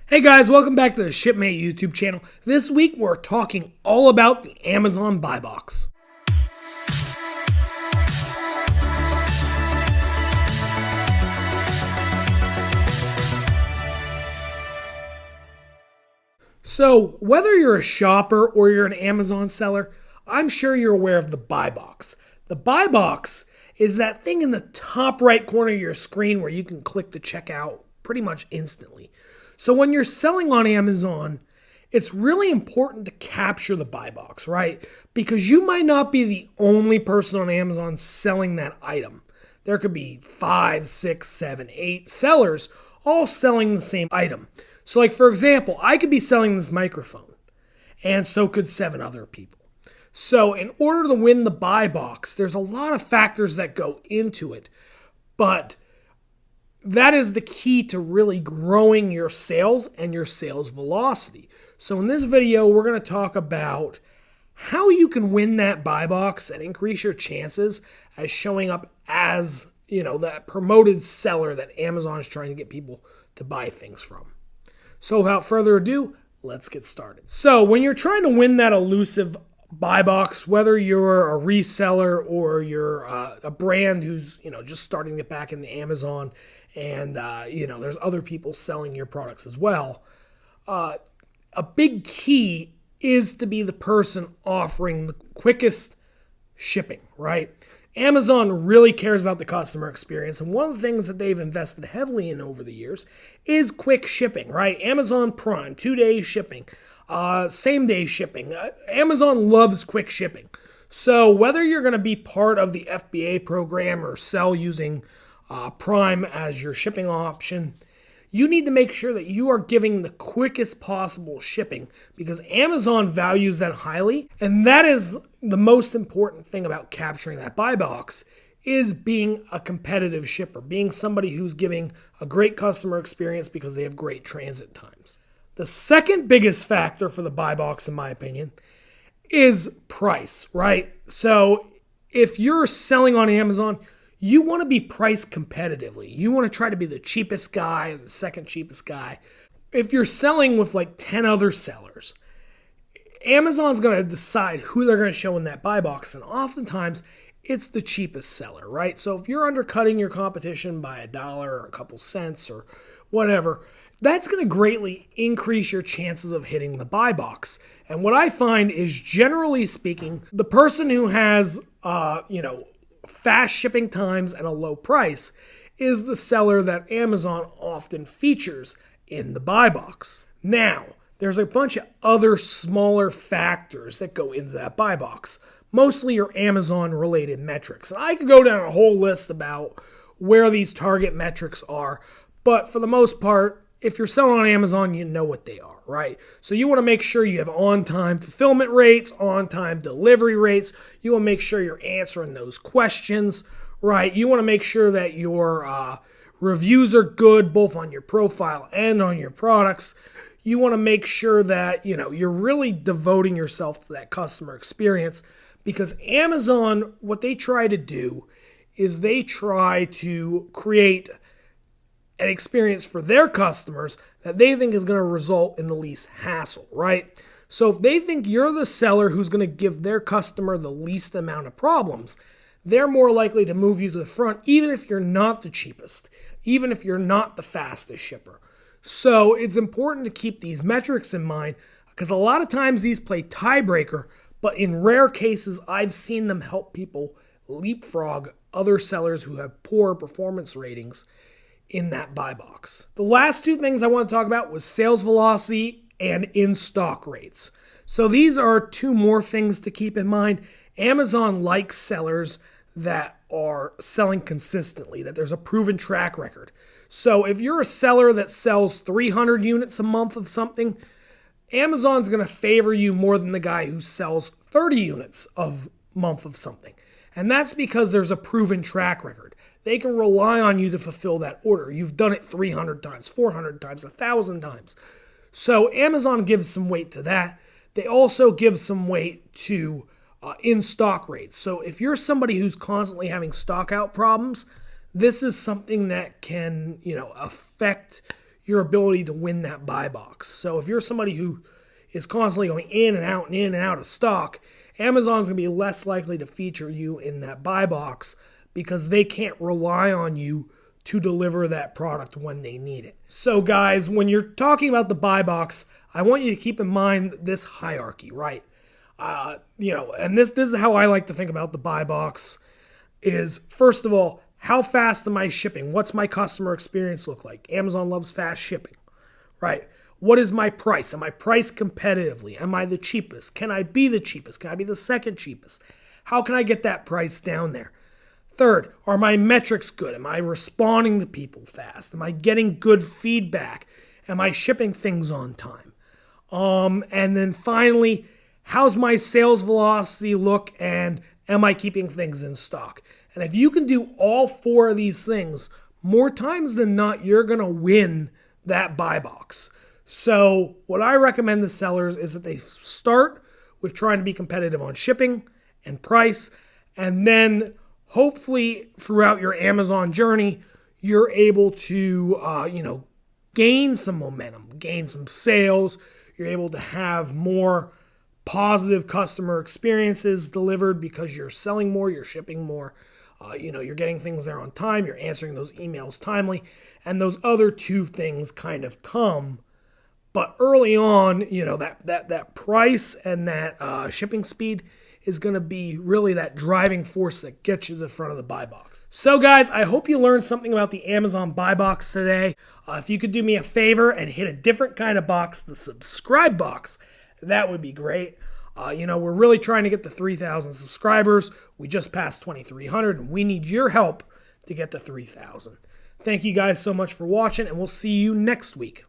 Hey guys, welcome back to the Shipmate YouTube channel. This week we're talking all about the Amazon buy box. So, whether you're a shopper or you're an Amazon seller, I'm sure you're aware of the buy box. The buy box is that thing in the top right corner of your screen where you can click to check out pretty much instantly. So when you're selling on Amazon, it's really important to capture the buy box, right? Because you might not be the only person on Amazon selling that item. There could be 5, 6, 7, 8 sellers all selling the same item. So like for example, I could be selling this microphone and so could 7 other people. So in order to win the buy box, there's a lot of factors that go into it, but that is the key to really growing your sales and your sales velocity. So in this video, we're going to talk about how you can win that buy box and increase your chances as showing up as, that promoted seller that Amazon is trying to get people to buy things from. So without further ado, let's get started. So when you're trying to win that elusive buy box, whether you're a reseller or you're a brand who's, just starting to get back into Amazon, and, there's other people selling your products as well. A big key is to be the person offering the quickest shipping, right? Amazon really cares about the customer experience. And one of the things that they've invested heavily in over the years is quick shipping, right? Amazon Prime, 2-day shipping, same-day shipping. Amazon loves quick shipping. So whether you're going to be part of the FBA program or sell using Prime as your shipping option, you need to make sure that you are giving the quickest possible shipping because Amazon values that highly. And that is the most important thing about capturing that buy box is being a competitive shipper, being somebody who's giving a great customer experience because they have great transit times. The second biggest factor for the buy box, in my opinion, is price, right? So if you're selling on Amazon, you want to be priced competitively. You want to try to be the cheapest guy or the second cheapest guy. If you're selling with like 10 other sellers, Amazon's going to decide who they're going to show in that buy box. And oftentimes it's the cheapest seller, right? So if you're undercutting your competition by $1 or a couple cents or whatever, that's going to greatly increase your chances of hitting the buy box. And what I find is, generally speaking, the person who has, fast shipping times and a low price is the seller that Amazon often features in the buy box. Now, there's a bunch of other smaller factors that go into that buy box, mostly your Amazon related metrics. And I could go down a whole list about where these target metrics are, but for the most part, if you're selling on Amazon, you know what they are, right? So you want to make sure you have on-time fulfillment rates, on-time delivery rates. You want to make sure you're answering those questions, right? You want to make sure that your reviews are good, both on your profile and on your products. You want to make sure that, you're really devoting yourself to that customer experience because Amazon, what they try to do is they try to create an experience for their customers that they think is going to result in the least hassle, right? So if they think you're the seller who's going to give their customer the least amount of problems, they're more likely to move you to the front, even if you're not the cheapest, even if you're not the fastest shipper. So it's important to keep these metrics in mind because a lot of times these play tiebreaker, but in rare cases, I've seen them help people leapfrog other sellers who have poor performance ratings in that buy box. The last two things I want to talk about was sales velocity and in-stock rates. So these are two more things to keep in mind. Amazon likes sellers that are selling consistently, that there's a proven track record. So if you're a seller that sells 300 units a month of something, Amazon's going to favor you more than the guy who sells 30 units a month of something. And that's because there's a proven track record. They can rely on you to fulfill that order. You've done it 300 times, 400 times, 1,000 times. So Amazon gives some weight to that. They also give some weight to in-stock rates. So if you're somebody who's constantly having stock out problems, this is something that can, affect your ability to win that buy box. So if you're somebody who is constantly going in and out of stock, Amazon's going to be less likely to feature you in that buy box because they can't rely on you to deliver that product when they need it. So guys, when you're talking about the buy box, I want you to keep in mind this hierarchy, right? And this is how I like to think about the buy box is, first of all, how fast am I shipping? What's my customer experience look like? Amazon loves fast shipping, right? What is my price? Am I priced competitively? Am I the cheapest? Can I be the cheapest? Can I be the second cheapest? How can I get that price down there? Third, are my metrics good? Am I responding to people fast? Am I getting good feedback? Am I shipping things on time? And then finally, how's my sales velocity look, and am I keeping things in stock? And if you can do all four of these things, more times than not, you're going to win that buy box. So what I recommend to sellers is that they start with trying to be competitive on shipping and price, and then hopefully throughout your Amazon journey, you're able to, gain some momentum, gain some sales. You're able to have more positive customer experiences delivered because you're selling more, you're shipping more, you're getting things there on time, you're answering those emails timely, and those other two things kind of come. But early on, that price and that shipping speed is going to be really that driving force that gets you to the front of the buy box. So guys, I hope you learned something about the Amazon buy box today. If you could do me a favor and hit a different kind of box, the subscribe box, that would be great. We're really trying to get to 3,000 subscribers. We just passed 2,300, and we need your help to get to 3,000. Thank you guys so much for watching, and we'll see you next week.